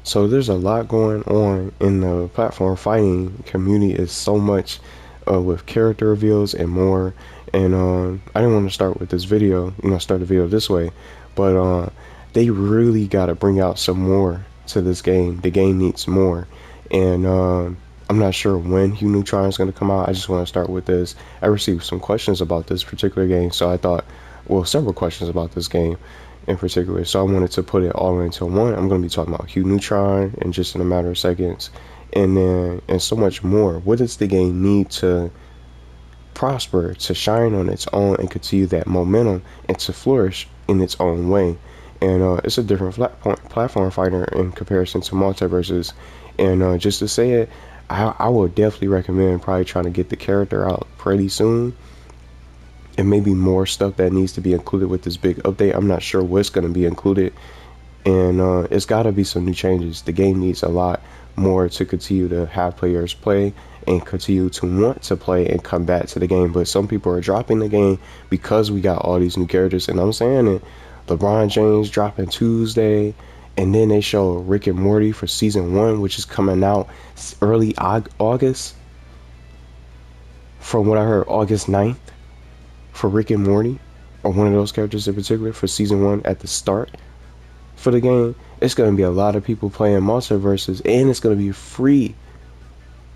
So there's a lot going on in the platform fighting community. Is so much with character reveals and more. And I didn't want to start with this video, start the video this way, but they really got to bring out some more to this game. The game needs more, and I'm not sure when Hugh Neutron is going to come out. I just want to start with this. I received some questions about this particular game, so I thought, well, several questions about this game in particular. So I wanted to put it all into one. I'm going to be talking about Hugh Neutron in just in a matter of seconds, and so much more. What does the game need to prosper, to shine on its own, and continue that momentum, and to flourish in its own way? And it's a different platform fighter in comparison to multiverses. And just to say it, I would definitely recommend probably trying to get the character out pretty soon, and maybe more stuff that needs to be included with this big update. I'm not sure what's going to be included, and it's got to be some new changes. The game needs a lot more to continue to have players play and continue to want to play and come back to the game. But some people are dropping the game because we got all these new characters, and I'm saying it. LeBron James dropping Tuesday, and then they show Rick and Morty for season 1, which is coming out early August. From what I heard, August 9th for Rick and Morty, or one of those characters in particular, for season 1 at the start for the game. It's going to be a lot of people playing multiverses, and it's going to be free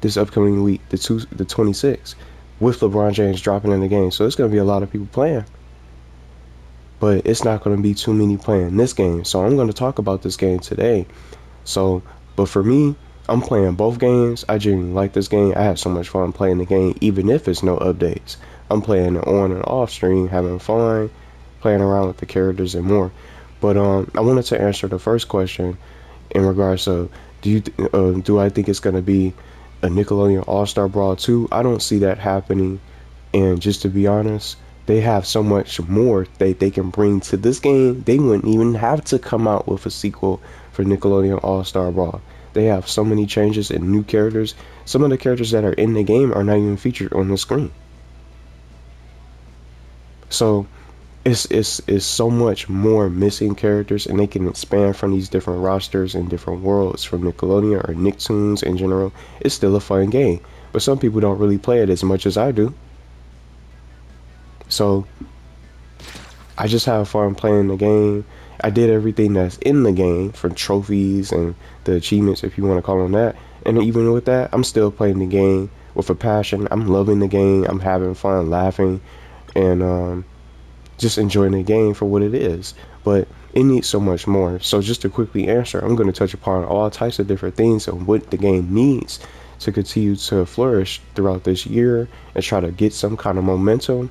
this upcoming week, the 26th, with LeBron James dropping in the game. So it's going to be a lot of people playing, but it's not going to be too many playing this game. So I'm going to talk about this game today. So, but for me, I'm playing both games. I genuinely like this game. I have so much fun playing the game, even if it's no updates. I'm playing it on and off stream, having fun, playing around with the characters and more. But I wanted to answer the first question in regards to do I think it's going to be a Nickelodeon All-Star Brawl 2? I don't see that happening. And just to be honest, they have so much more that they can bring to this game. They wouldn't even have to come out with a sequel for Nickelodeon All-Star Brawl. They have so many changes and new characters. Some of the characters that are in the game are not even featured on the screen. So it's so much more missing characters, and they can expand from these different rosters and different worlds from Nickelodeon or Nicktoons in general. It's still a fun game, but some people don't really play it as much as I do. So I just have fun playing the game. I did everything that's in the game, from trophies and the achievements, if you want to call them that. And even with that, I'm still playing the game with a passion. I'm loving the game. I'm having fun, laughing, and just enjoying the game for what it is. But it needs so much more. So just to quickly answer, I'm going to touch upon all types of different things and what the game needs to continue to flourish throughout this year and try to get some kind of momentum.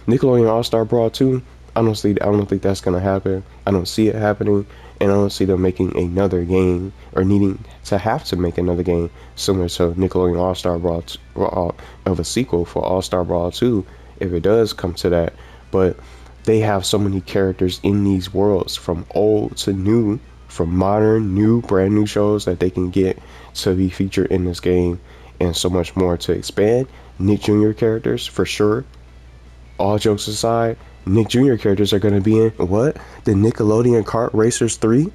Nickelodeon All-Star Brawl 2, I don't think that's going to happen. I don't see it happening, and I don't see them making another game or needing to have to make another game similar to Nickelodeon All-Star Brawl of a sequel for All-Star Brawl 2 if it does come to that. But they have so many characters in these worlds, from old to new, from modern, new, brand new shows that they can get to be featured in this game, and so much more to expand. Nick Jr. characters, for sure. All jokes aside, Nick Jr. characters are going to be in what? The Nickelodeon Kart Racers 3?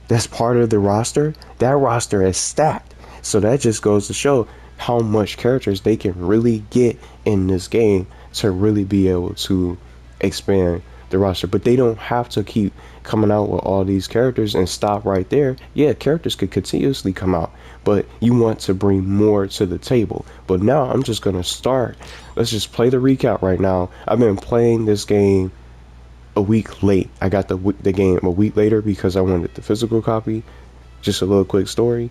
That's part of the roster? That roster is stacked. So that just goes to show how much characters they can really get in this game to really be able to expand the roster. But they don't have to keep coming out with all these characters and stop right there. Yeah, characters could continuously come out, but you want to bring more to the table. But now I'm just going to start. Let's just play the recap right now. I've been playing this game a week late. I got the game a week later because I wanted the physical copy. Just a little quick story.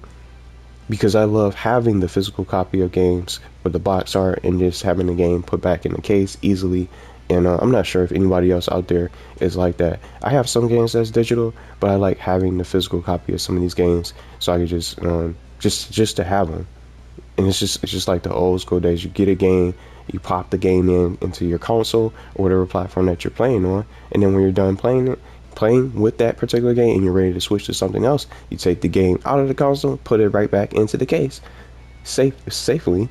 Because I love having the physical copy of games with the box art and just having the game put back in the case easily. And I'm not sure if anybody else out there is like that. I have some games that's digital, but I like having the physical copy of some of these games so I can just to have them. And it's just like the old school days. You get a game, you pop the game into your console or whatever platform that you're playing on, and then when you're done playing with that particular game and you're ready to switch to something else, you take the game out of the console, put it right back into the case, safely,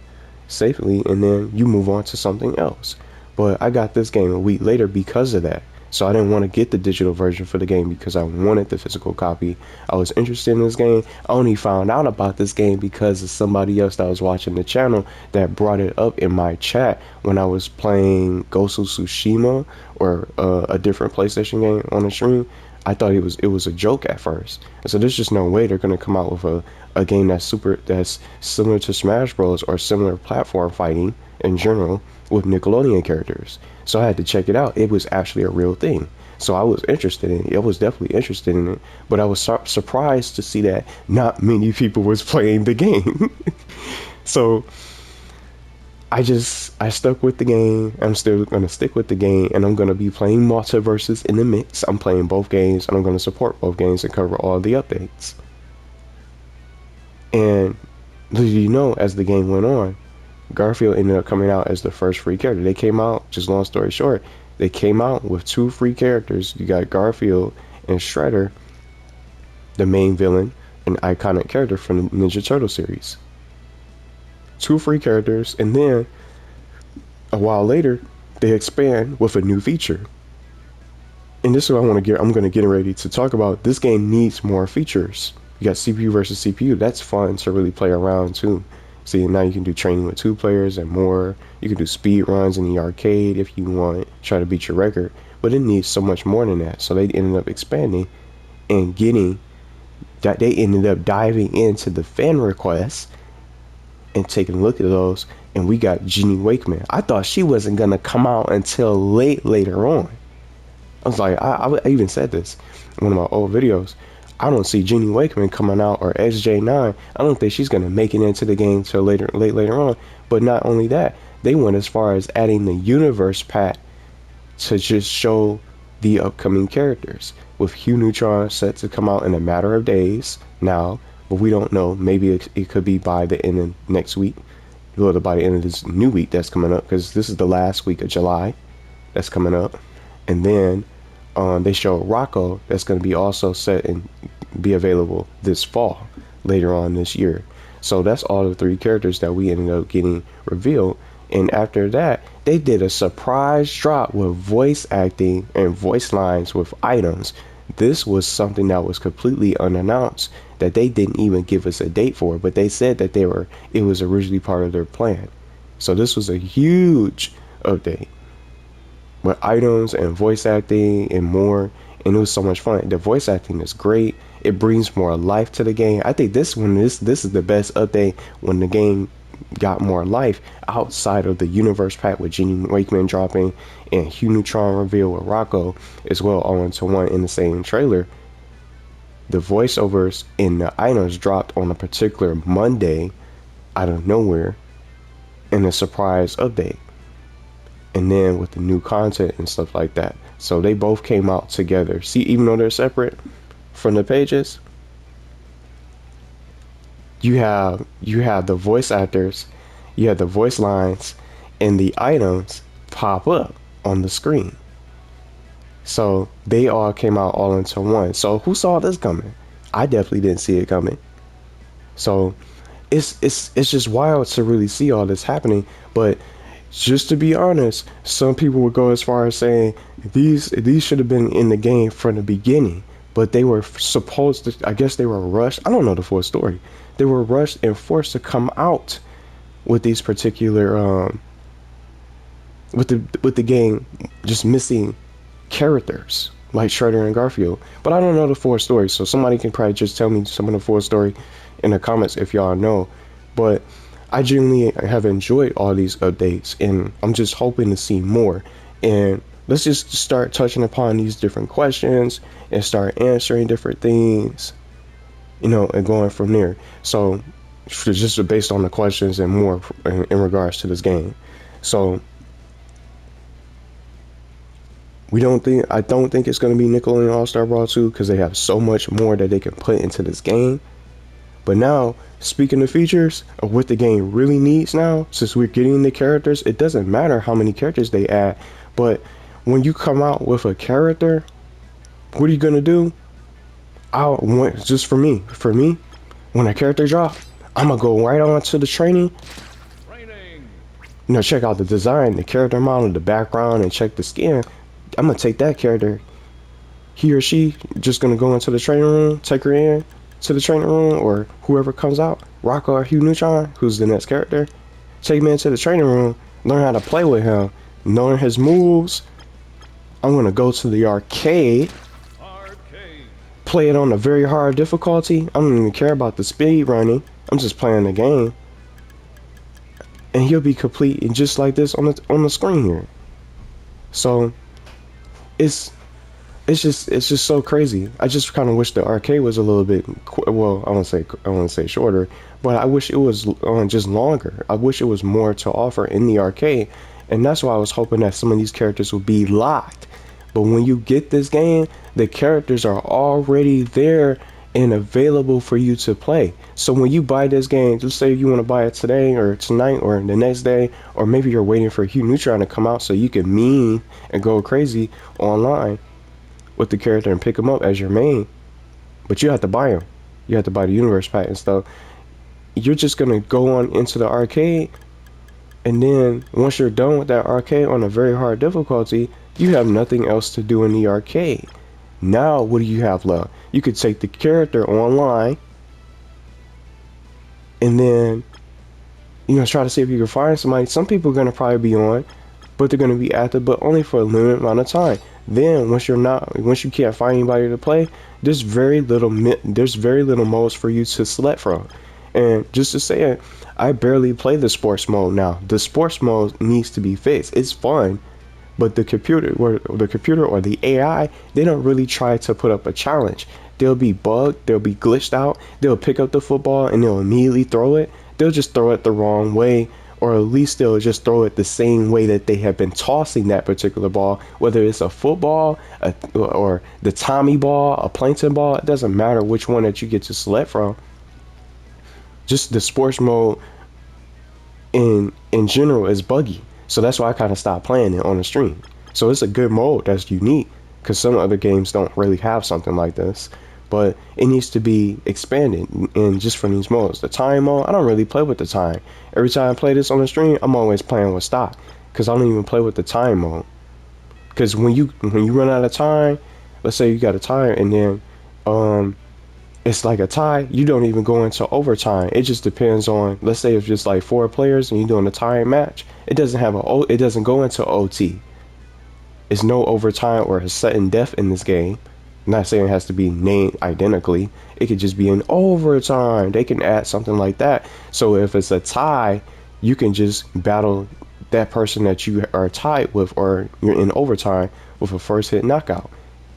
and then you move on to something else. But I got this game a week later because of that. So I didn't want to get the digital version for the game because I wanted the physical copy. I was interested in this game. I only found out about this game because of somebody else that was watching the channel that brought it up in my chat when I was playing Ghost of Tsushima or a different PlayStation game on the stream. I thought it was a joke at first. And so there's just no way they're gonna come out with a game that's similar to Smash Bros. Or similar platform fighting in general with Nickelodeon characters. So I had to check it out. It was actually a real thing. So I was interested in it. I was definitely interested in it. But I was surprised to see that not many people was playing the game. So I stuck with the game. I'm still gonna stick with the game, and I'm gonna be playing multiverses in the mix. I'm playing both games, and I'm gonna support both games and cover all the updates. And you know, as the game went on, Garfield ended up coming out as the first free character. They came out, just long story short, they came out with two free characters. You got Garfield and Shredder, the main villain, an iconic character from the Ninja Turtle series. Two free characters, and then a while later, they expand with a new feature. And this is what I'm gonna get ready to talk about. This game needs more features. You got CPU versus CPU. That's fun to really play around too. See, now you can do training with 2 players and more. You can do speed runs in the arcade if you want, try to beat your record. But it needs so much more than that. So they ended up expanding and getting that. They ended up diving into the fan requests and taking a look at those. And we got Ginny Wakeman. I thought she wasn't gonna come out until later on. I was like, I even said this in one of my old videos. I don't see Ginny Wakeman coming out or SJ9. I don't think she's gonna make it into the game till later on. But not only that, they went as far as adding the universe pack to just show the upcoming characters. With Hugh Neutron set to come out in a matter of days now, but we don't know. Maybe it could be by the end of next week, or by the end of this new week that's coming up, because this is the last week of July that's coming up. And then they show Rocco that's going to be also set and be available this fall, later on this year. So that's all the 3 characters that we ended up getting revealed. And after that, they did a surprise drop with voice acting and voice lines with items. This was something that was completely unannounced, that they didn't even give us a date for, but they said that it was originally part of their plan. So this was a huge update with items and voice acting and more, and it was so much fun. The voice acting is great. It brings more life to the game. I think this is the best update when the game got more life outside of the universe pack with Ginny Wakeman dropping and Hugh Neutron reveal with Rocco as well, all into one in the same trailer. The voiceovers and the items dropped on a particular Monday out of nowhere in a surprise update. And then with the new content and stuff like that. So they both came out together. See, even though they're separate from the pages, you have the voice actors, you have the voice lines, and the items pop up on the screen. So they all came out all into one. So who saw this coming? I definitely didn't see it coming. So it's just wild to really see all this happening. But just to be honest, some people would go as far as saying these should have been in the game from the beginning, but they were supposed to, I guess they were rushed. I don't know the full story. They were rushed and forced to come out with these particular with the game just missing characters like Shredder and Garfield. But I don't know the full story, so somebody can probably just tell me some of the full story in the comments if y'all know. But I genuinely have enjoyed all these updates, and I'm just hoping to see more. And let's just start touching upon these different questions and start answering different things, you know, and going from there. So just based on the questions and more in regards to this game. So I don't think it's going to be Nickelodeon All-Star Brawl 2 because they have so much more that they can put into this game. But now, speaking of features of what the game really needs now, since we're getting the characters, it doesn't matter how many characters they add, but when you come out with a character, what are you gonna do? Just for me, when a character drop, I'm gonna go right on to the training. You know, check out the design, the character model, the background, and check the skin. I'm gonna take that character. He or she just gonna go into the training room, take her in to the training room, or whoever comes out, Rocco or Hugh Neutron, who's the next character, take me into the training room, learn how to play with him, learn his moves. I'm gonna go to the arcade, play it on a very hard difficulty. I don't even care about the speed running. I'm just playing the game, and he'll be complete and just like this on the screen here. So it's just so crazy. I just kind of wish the arcade was a little bit well. I want to say shorter, but I wish it was just longer. I wish it was more to offer in the arcade, and that's why I was hoping that some of these characters would be locked. But when you get this game, the characters are already there and available for you to play. So when you buy this game, let's say you want to buy it today or tonight or the next day, or maybe you're waiting for Hugh Neutron to come out so you can meme and go crazy online with the character and pick him up as your main. But you have to buy him. You have to buy the universe pack and stuff. You're just gonna go on into the arcade, and then once you're done with that arcade on a very hard difficulty, you have nothing else to do in the arcade. Now what do you have left? You could take the character online and then try to see if you can find somebody. Some people are gonna probably be on, but they're gonna be active, but only for a limited amount of time. Then once you can't find anybody to play, there's very little modes for you to select from. And just to say it, I barely play the sports mode now. The sports mode needs to be fixed. It's fun, but the computer or the AI, they don't really try to put up a challenge. They'll be bugged, they'll be glitched out, they'll pick up the football and they'll immediately throw it. They'll just throw it the wrong way, or at least they'll just throw it the same way that they have been tossing that particular ball, whether it's a football or the Tommy ball, a plankton ball. It doesn't matter which one that you get to select from. Just the sports mode in general is buggy, so that's why I kind of stopped playing it on the stream. So it's a good mode that's unique, because some other games don't really have something like this, but it needs to be expanded in just for these modes. The time mode, I don't really play with the time. Every time I play this on the stream, I'm always playing with stock, because I don't even play with the time mode. Because when you run out of time, let's say you got a tie and then it's like a tie, you don't even go into overtime. It just depends on, let's say it's just like 4 players and you're doing a tie match. It doesn't go into OT. It's no overtime or a sudden death in this game. I'm not saying it has to be named identically. It could just be an overtime. They can add something like that. So if it's a tie, you can just battle that person that you are tied with, or you're in overtime with a first hit knockout.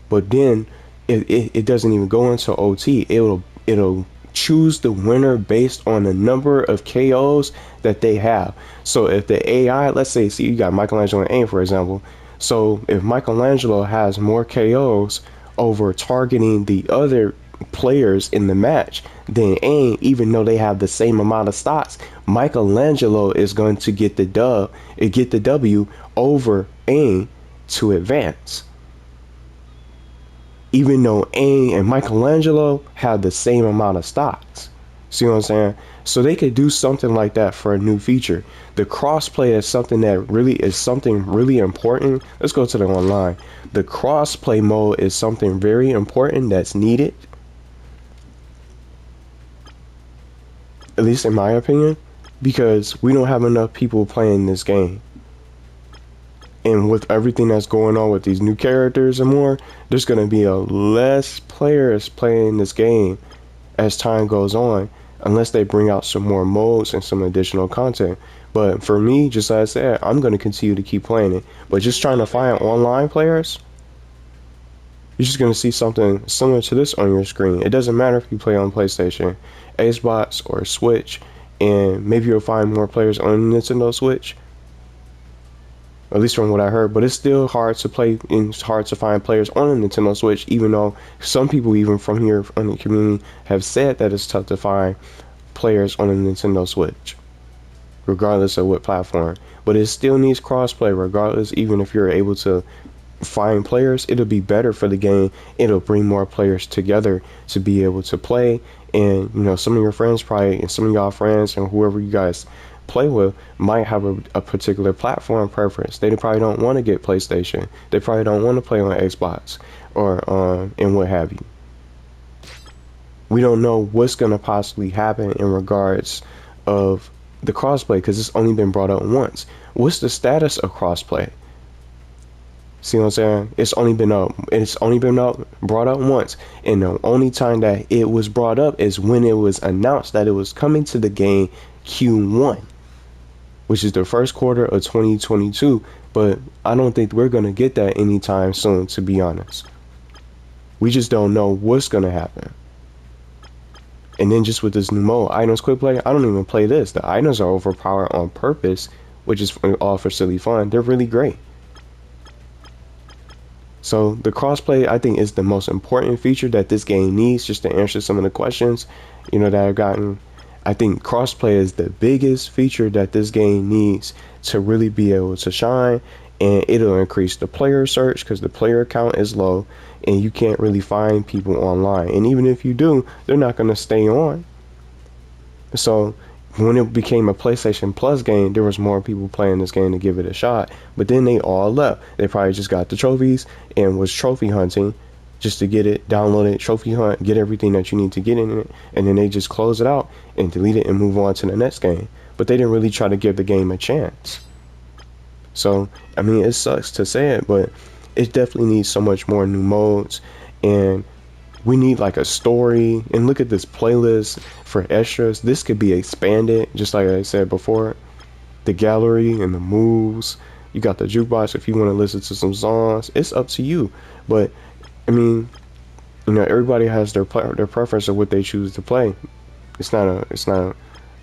But then it doesn't even go into OT. It'll choose the winner based on the number of KOs that they have. So if the AI, let's say, see, you got Michelangelo and Aim, for example. So if Michelangelo has more KOs over targeting the other players in the match than Aim, even though they have the same amount of stocks, Michelangelo is going to get the W over Aim to advance. Even though Aang and Michelangelo have the same amount of stocks. See what I'm saying? So they could do something like that for a new feature. The crossplay is something really important. Let's go to the online. The crossplay mode is something very important that's needed. At least in my opinion, because we don't have enough people playing this game. And with everything that's going on with these new characters and more, there's going to be less players playing this game as time goes on, unless they bring out some more modes and some additional content. But for me, just like I said, I'm going to continue to keep playing it. But just trying to find online players, you're just going to see something similar to this on your screen. It doesn't matter if you play on PlayStation, Xbox, or Switch, and maybe you'll find more players on Nintendo Switch. At least from what I heard, but it's still hard to play and it's hard to find players on the Nintendo Switch, even though some people even from here on the community have said that it's tough to find players on the Nintendo Switch, regardless of what platform. But it still needs crossplay regardless. Even if you're able to find players, it'll be better for the game. It'll bring more players together to be able to play. And some of your friends probably, and some of y'all friends and whoever you guys play with might have a particular platform preference. They probably don't want to get PlayStation. They probably don't want to play on Xbox or and what have you. We don't know what's going to possibly happen in regards of the crossplay because it's only been brought up once. What's the status of crossplay? See what I'm saying? It's only been brought up once, and the only time that it was brought up is when it was announced that it was coming to the game Q1, which is the first quarter of 2022. But I don't think we're gonna get that anytime soon, to be honest. We just don't know what's gonna happen. And then just with this new mode, items quick play, I don't even play this. The items are overpowered on purpose, which is all for silly fun. They're really great. So the crossplay, I think, is the most important feature that this game needs, just to answer some of the questions, that I've gotten. I think crossplay is the biggest feature that this game needs to really be able to shine, and it'll increase the player search because the player count is low and you can't really find people online. And even if you do, they're not going to stay on. So when it became a PlayStation Plus game, there was more people playing this game to give it a shot. But then they all left. They probably just got the trophies and was trophy hunting just to get it, download it, trophy hunt, get everything that you need to get in it, and then they just close it out and delete it and move on to the next game. But they didn't really try to give the game a chance. So, I mean, it sucks to say it, but it definitely needs so much more new modes, and we need like a story. And look at this playlist for extras. This could be expanded, just like I said before. The gallery and the moves. You got the jukebox if you want to listen to some songs. It's up to you. But I mean, everybody has their preference of what they choose to play. It's not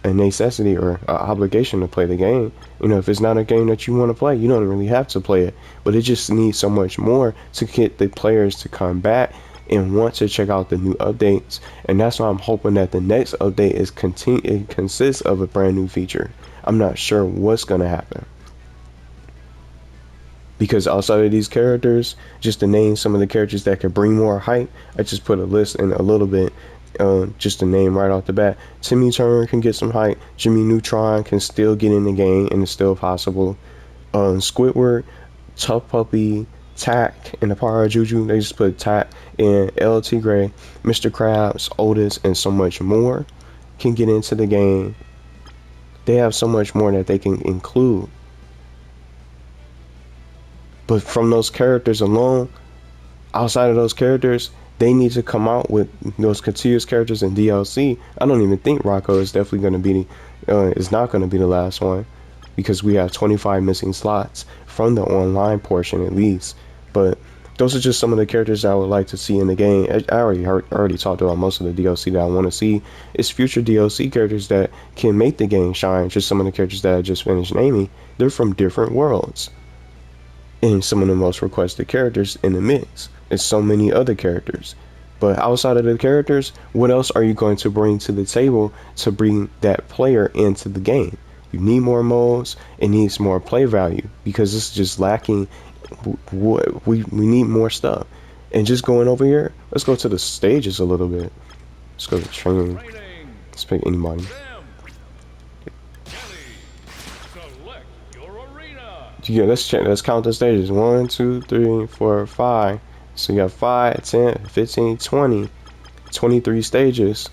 a necessity or an obligation to play the game. If it's not a game that you want to play, you don't really have to play it. But it just needs so much more to get the players to come back and want to check out the new updates. And that's why I'm hoping that the next update it consists of a brand new feature. I'm not sure what's gonna happen, because outside of these characters, just to name some of the characters that could bring more hype, I just put a list in a little bit, just to name right off the bat. Timmy Turner can get some hype. Jimmy Neutron can still get in the game, and it's still possible. Squidward, Tough Puppy, Tack, and the Power of Juju, they just put Tack, and El Tigre, Mr. Krabs, Otis, and so much more can get into the game. They have so much more that they can include. But from those characters alone, outside of those characters, they need to come out with those continuous characters in DLC. I don't even think Rocco is definitely going to be, is not going to be the last one, because we have 25 missing slots from the online portion at least. But those are just some of the characters I would like to see in the game. I already talked about most of the DLC that I want to see. It's future DLC characters that can make the game shine. Just some of the characters that I just finished naming, they're from different worlds. And some of the most requested characters in the mix. There's so many other characters. But outside of the characters, what else are you going to bring to the table to bring that player into the game? You need more modes. It needs more play value, because it's just lacking. We need more stuff. And just going over here, let's go to the stages a little bit. Let's go to training. Let's pick anybody. Yeah, let's check. Let's count the stages. 1, 2, 3, 4, 5. So you got 5, 10, 15, 20, 23 stages.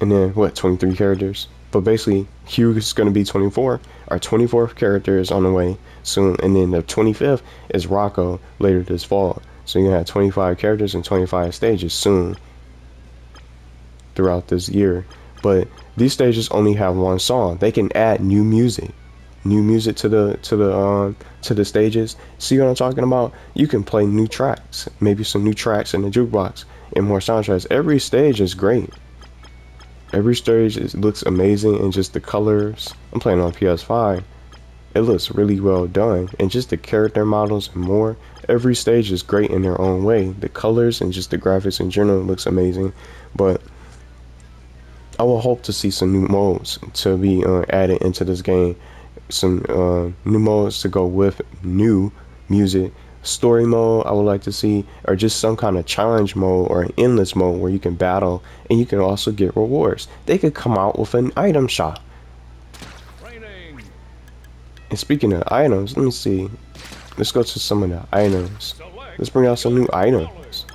And then what? 23 characters. But basically, Hugh is going to be 24. Our 24th character is on the way soon, and then the 25th is Rocco later this fall. So you're gonna have 25 characters and 25 stages soon throughout this year. But these stages only have one song. They can add new music to the stages. See what I'm talking about? You can play new tracks, maybe some new tracks in the jukebox, and more soundtracks. Every stage is great. Every stage looks amazing, and just the colors. I'm playing on PS5. It looks really well done, and just the character models and more. Every stage is great in their own way. The colors and just the graphics in general looks amazing. But I will hope to see some new modes to be added into this game. Some new modes to go with new music, Story mode I would like to see, or just some kind of challenge mode or an endless mode where you can battle and you can also get rewards. They could come out with an item shop. And speaking of items, let me see. Let's go to some of the items. Let's bring out some new items.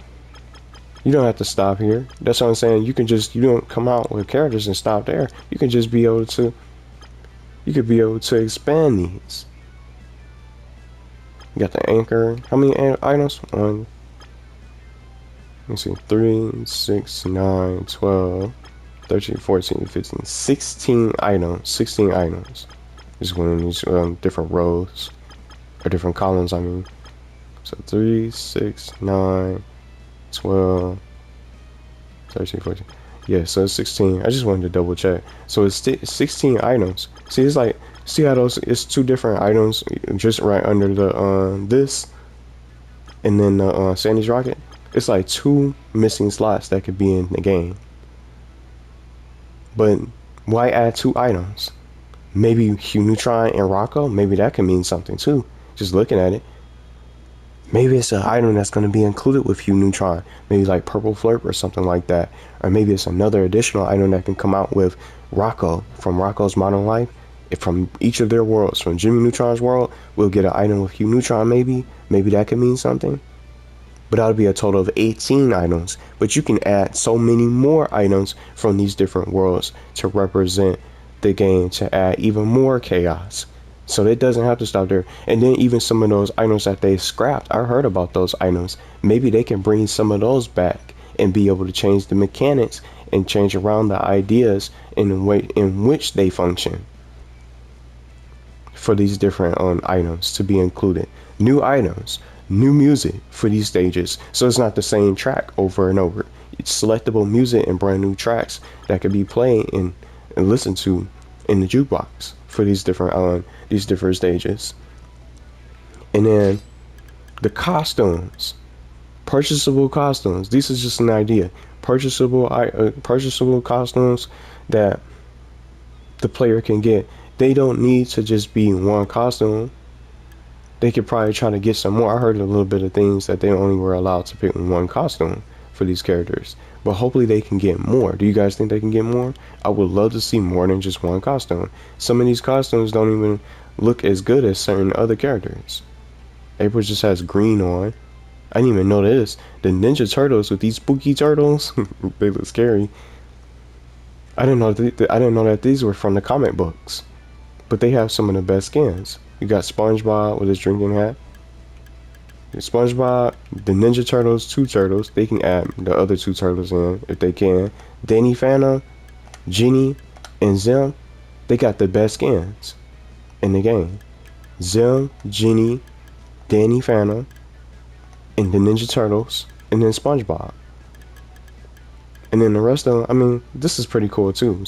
You don't have to stop here. That's what I'm saying. You don't come out with characters and stop there. You can just be able to, you could be able to expand these. You got the anchor. How many items? One. Let me see. 3, 6, 9, 12, 13, 14, 15, 16 items. 16 items. Just one of these different rows. Or different columns, I mean. So 3, 6, 9, 12, 13, 14. Yeah, so it's 16. I just wanted to double check. So it's 16 items. See, it's like, see how those, it's 2 different items just right under the, this. And then the Sandy's Rocket. It's like 2 missing slots that could be in the game. But why add 2 items? Maybe Hugh Neutron and Rocco, maybe that could mean something too. Just looking at it. Maybe it's an item that's going to be included with Hugh Neutron. Maybe like Purple Flirp or something like that. Or maybe it's another additional item that can come out with Rocco from Rocco's Modern Life. If from each of their worlds, from Jimmy Neutron's world, we'll get an item with Hugh Neutron maybe. Maybe that could mean something. But that'll be a total of 18 items. But you can add so many more items from these different worlds to represent the game, to add even more chaos. So it doesn't have to stop there. And then even some of those items that they scrapped, I heard about those items. Maybe they can bring some of those back and be able to change the mechanics and change around the ideas in the way in which they function for these different items to be included. New items, new music for these stages. So it's not the same track over and over. It's selectable music and brand new tracks that could be played and listened to in the jukebox for these different stages. And then the costumes, purchasable costumes. This is just an idea. Purchasable costumes that the player can get. They don't need to just be one costume. They could probably try to get some more. I heard a little bit of things that they only were allowed to pick one costume for these characters. But hopefully they can get more. Do you guys think they can get more? I would love to see more than just one costume. Some of these costumes don't even look as good as certain other characters. April just has green on. I didn't even know this. The Ninja Turtles with these spooky turtles, they look scary. I didn't know that these were from the comic books. But they have some of the best skins. You got SpongeBob with his drinking hat. SpongeBob, the Ninja Turtles, 2 turtles. They can add the other 2 turtles in if they can. Danny Phantom, Jenny, and Zim. They got the best skins in the game. Zim, Jenny, Danny Phantom, and the Ninja Turtles, and then SpongeBob. And then the rest of them, I mean, this is pretty cool too.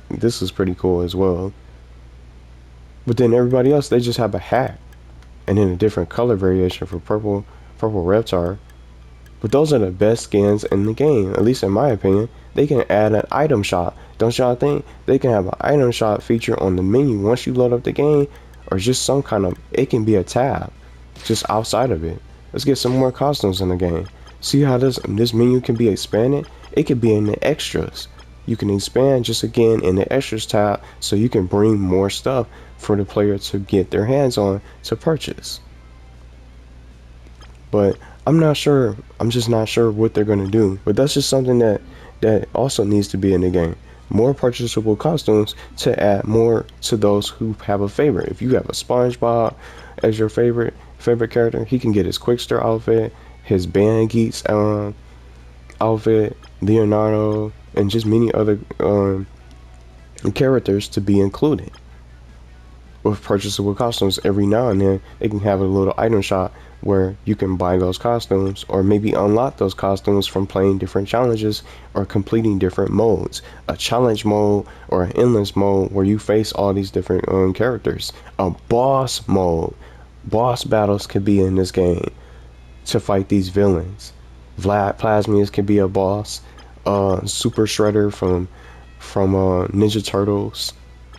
This is pretty cool as well. But then everybody else, they just have a hat. And then a different color variation for purple Reptar. But those are the best skins in the game, at least in my opinion. They can add an item shop. Don't y'all think? They can have an item shop feature on the menu once you load up the game, or just some kind of, it can be a tab just outside of it. Let's get some more costumes in the game. See how this menu can be expanded? It could be in the extras. You can expand just again in the extras tab so you can bring more stuff for the player to get their hands on to purchase. But I'm just not sure what they're going to do. But that's just something that also needs to be in the game. More purchasable costumes to add more to those who have a favorite. If you have a SpongeBob as your favorite character, he can get his Quickster outfit, his Band Geeks outfit, Leonardo, and just many other characters to be included. With purchasable costumes, every now and then they can have a little item shop where you can buy those costumes, or maybe unlock those costumes from playing different challenges or completing different modes. A challenge mode or an endless mode where you face all these different characters. A boss mode. Boss battles could be in this game to fight these villains. Vlad Plasmius could be a boss. Super Shredder from Ninja Turtles.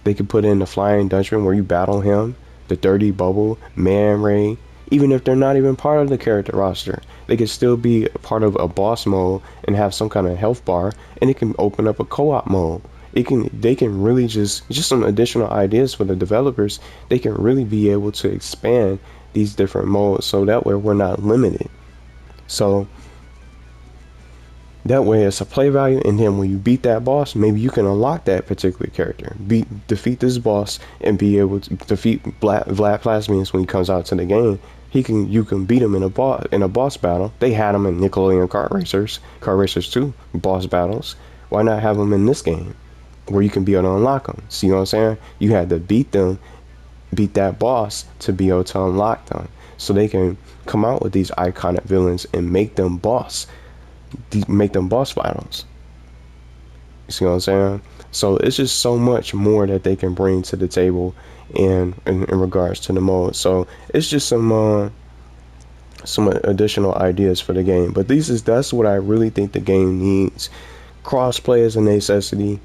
They could put in the Flying Dutchman where you battle him. The Dirty Bubble, Man Ray, even if they're not even part of the character roster. They can still be part of a boss mode and have some kind of health bar, and it can open up a co-op mode. They can really just some additional ideas for the developers. They can really be able to expand these different modes so that way we're not limited. So that way it's a play value, and then when you beat that boss, maybe you can unlock that particular character. Defeat this boss and be able to defeat Vlad Plasmius when he comes out to the game. You can beat him in a boss battle. They had him in Nickelodeon Car Racers 2 boss battles. Why not have them in this game where you can be able to unlock them? See what I'm saying? You had to beat that boss to be able to unlock them, so they can come out with these iconic villains and make them boss battles. You see what I'm saying? So it's just so much more that they can bring to the table in regards to the mode. So it's just some additional ideas for the game. But that's what I really think the game needs. Crossplay is a necessity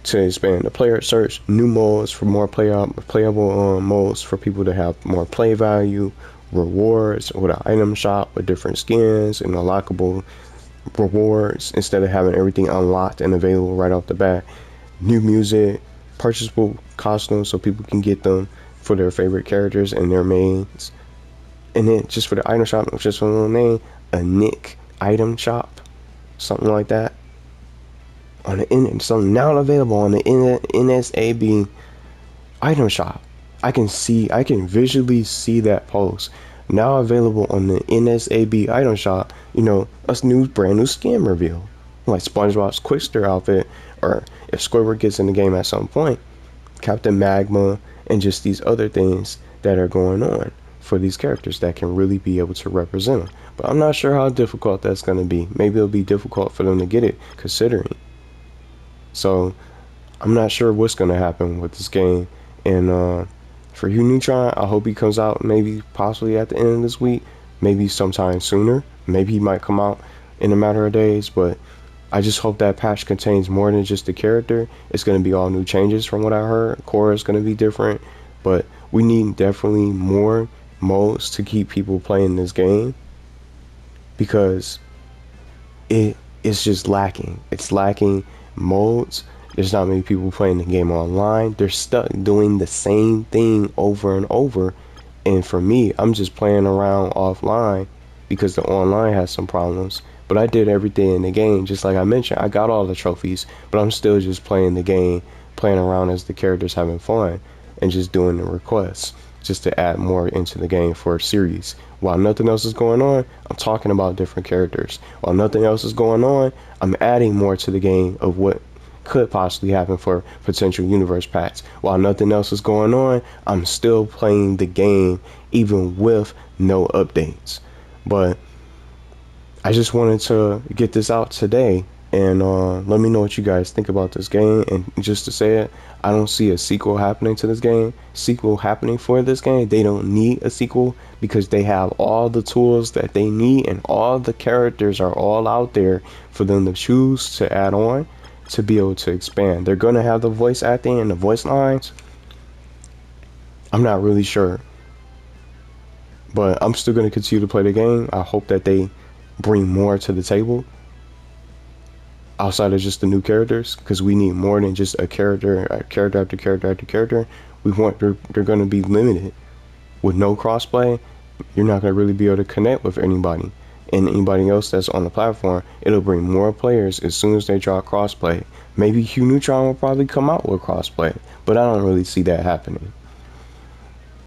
to expand the player search, new modes for more playable modes for people to have more play value, rewards with an item shop with different skins and unlockable rewards instead of having everything unlocked and available right off the bat. New music, purchasable costumes so people can get them for their favorite characters and their mains. And then just for the item shop, just for a little name, a Nick item shop, something like that. So now available on the NSAB item shop. I can visually see that post. Now available on the NSAB item shop, brand new skin reveal. Like SpongeBob's Quickster outfit, or if Squidward gets in the game at some point, Captain Magma, and just these other things that are going on for these characters that can really be able to represent them. But I'm not sure how difficult that's going to be. Maybe it'll be difficult for them to get it, considering. So I'm not sure what's going to happen with this game. And for Hugh Neutron, I hope he comes out possibly at the end of this week, maybe sometime sooner. Maybe he might come out in a matter of days, but I just hope that patch contains more than just the character. It's going to be all new changes from what I heard. Core is going to be different, but we need definitely more modes to keep people playing this game, because it's just lacking. It's lacking modes. There's not many people playing the game online. They're stuck doing the same thing over and over. And for me, I'm just playing around offline because the online has some problems. But I did everything in the game. Just like I mentioned, I got all the trophies, but I'm still just playing the game, playing around as the characters, having fun, and just doing the requests just to add more into the game for a series. While nothing else is going on, I'm talking about different characters. While nothing else is going on, I'm adding more to the game of what could possibly happen for potential universe packs. While nothing else is going on, I'm still playing the game even with no updates. But I just wanted to get this out today, and let me know what you guys think about this game. And just to say it, I don't see a sequel happening for this game. They don't need a sequel because they have all the tools that they need, and all the characters are all out there for them to choose to add on to be able to expand. They're going to have the voice acting and the voice lines. I'm not really sure, but I'm still going to continue to play the game. I hope that they bring more to the table outside of just the new characters, because we need more than just a character after character after character. They're going to be limited with no crossplay. You're not going to really be able to connect with anybody, and anybody else that's on the platform. It'll bring more players as soon as they drop crossplay. Maybe Hugh Neutron will probably come out with crossplay, but I don't really see that happening.